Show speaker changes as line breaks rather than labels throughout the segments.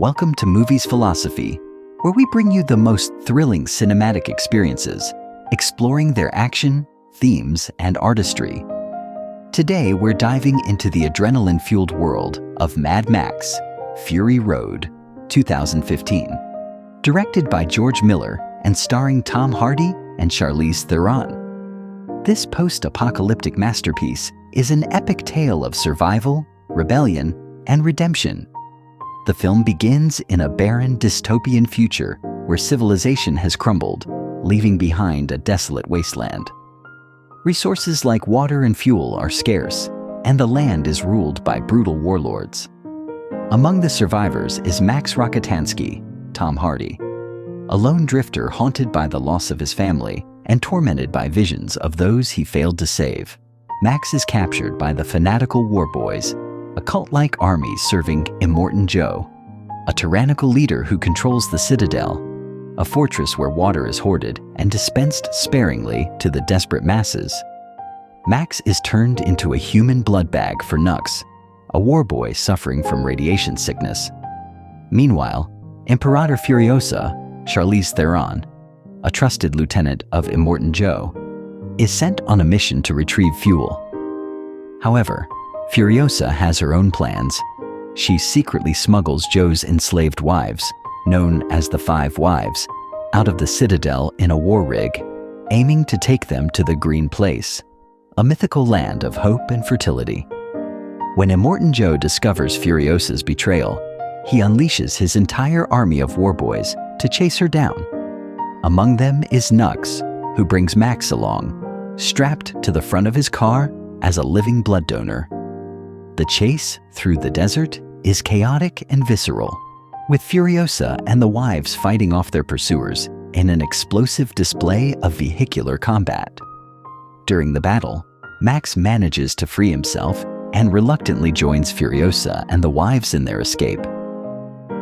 Welcome to Movies Philosophy, where we bring you the most thrilling cinematic experiences, exploring their action, themes, and artistry. Today, we're diving into the adrenaline-fueled world of Mad Max: Fury Road, 2015. Directed by George Miller and starring Tom Hardy and Charlize Theron. This post-apocalyptic masterpiece is an epic tale of survival, rebellion, and redemption. The film begins in a barren, dystopian future where civilization has crumbled, leaving behind a desolate wasteland. Resources like water and fuel are scarce, and the land is ruled by brutal warlords. Among the survivors is Max Rokitansky, Tom Hardy, a lone drifter haunted by the loss of his family and tormented by visions of those he failed to save. Max is captured by the fanatical war boys, a cult-like army serving Immortan Joe, a tyrannical leader who controls the Citadel, a fortress where water is hoarded and dispensed sparingly to the desperate masses. Max is turned into a human blood bag for Nux, a war boy suffering from radiation sickness. Meanwhile, Imperator Furiosa, Charlize Theron, a trusted lieutenant of Immortan Joe, is sent on a mission to retrieve fuel. However, Furiosa has her own plans. She secretly smuggles Joe's enslaved wives, known as the Five Wives, out of the Citadel in a war rig, aiming to take them to the Green Place, a mythical land of hope and fertility. When Immortan Joe discovers Furiosa's betrayal, he unleashes his entire army of war boys to chase her down. Among them is Nux, who brings Max along, strapped to the front of his car as a living blood donor. The chase through the desert is chaotic and visceral, with Furiosa and the wives fighting off their pursuers in an explosive display of vehicular combat. During the battle, Max manages to free himself and reluctantly joins Furiosa and the wives in their escape.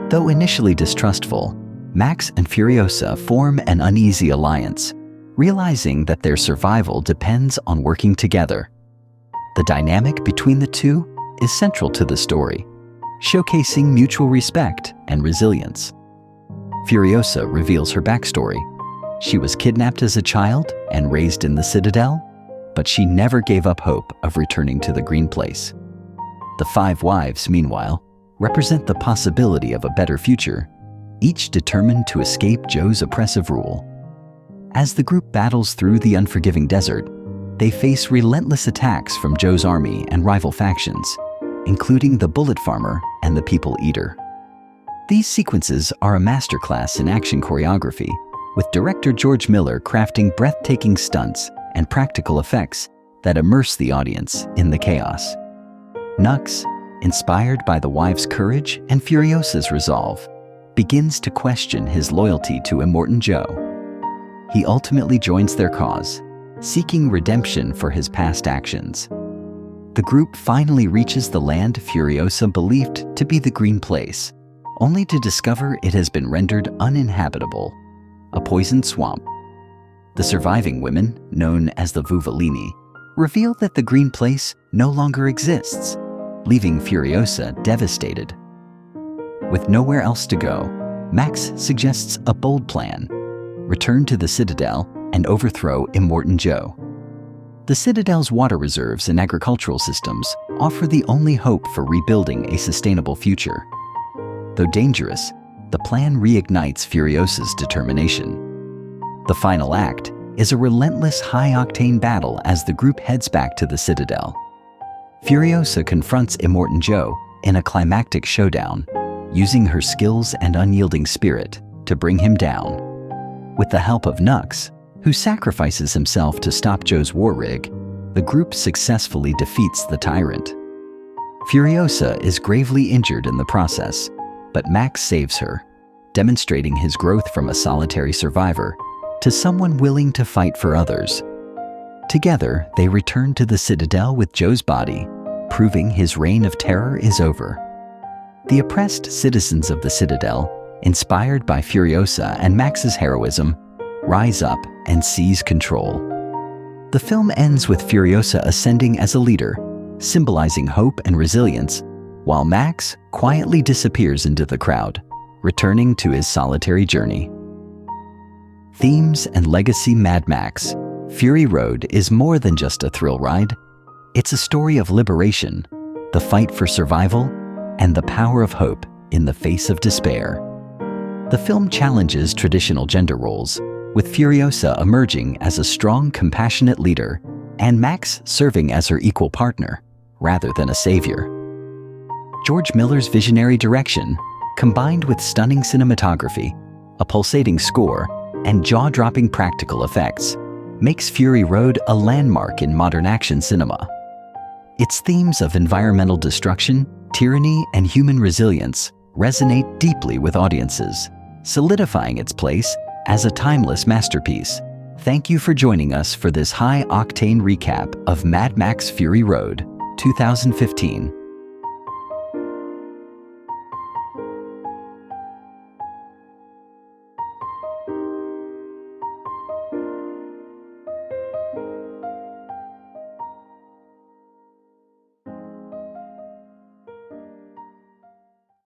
Though initially distrustful, Max and Furiosa form an uneasy alliance, realizing that their survival depends on working together. The dynamic between the two is central to the story, showcasing mutual respect and resilience. Furiosa reveals her backstory. She was kidnapped as a child and raised in the Citadel, but she never gave up hope of returning to the Green Place. The Five Wives, meanwhile, represent the possibility of a better future, each determined to escape Joe's oppressive rule. As the group battles through the unforgiving desert, they face relentless attacks from Joe's army and rival factions, including the Bullet Farmer and the People Eater. These sequences are a masterclass in action choreography, with director George Miller crafting breathtaking stunts and practical effects that immerse the audience in the chaos. Nux, inspired by the wives' courage and Furiosa's resolve, begins to question his loyalty to Immortan Joe. He ultimately joins their cause, seeking redemption for his past actions. The group finally reaches the land Furiosa believed to be the Green Place, only to discover it has been rendered uninhabitable, a poisoned swamp. The surviving women, known as the Vuvalini, reveal that the Green Place no longer exists, leaving Furiosa devastated. With nowhere else to go, Max suggests a bold plan: return to the Citadel and overthrow Immortan Joe. The Citadel's water reserves and agricultural systems offer the only hope for rebuilding a sustainable future. Though dangerous, the plan reignites Furiosa's determination. The final act is a relentless high-octane battle as the group heads back to the Citadel. Furiosa confronts Immortan Joe in a climactic showdown, using her skills and unyielding spirit to bring him down. With the help of Nux, who sacrifices himself to stop Joe's war rig, the group successfully defeats the tyrant. Furiosa is gravely injured in the process, but Max saves her, demonstrating his growth from a solitary survivor to someone willing to fight for others. Together, they return to the Citadel with Joe's body, proving his reign of terror is over. The oppressed citizens of the Citadel, inspired by Furiosa and Max's heroism, rise up and seize control. The film ends with Furiosa ascending as a leader, symbolizing hope and resilience, while Max quietly disappears into the crowd, returning to his solitary journey. Themes and legacy. Mad Max Fury Road is more than just a thrill ride. It's a story of liberation, the fight for survival, and the power of hope in the face of despair. The film challenges traditional gender roles, with Furiosa emerging as a strong, compassionate leader and Max serving as her equal partner, rather than a savior. George Miller's visionary direction, combined with stunning cinematography, a pulsating score, and jaw-dropping practical effects, makes Fury Road a landmark in modern action cinema. Its themes of environmental destruction, tyranny, and human resilience resonate deeply with audiences, solidifying its place as a timeless masterpiece. Thank you for joining us for this high-octane recap of Mad Max Fury Road 2015.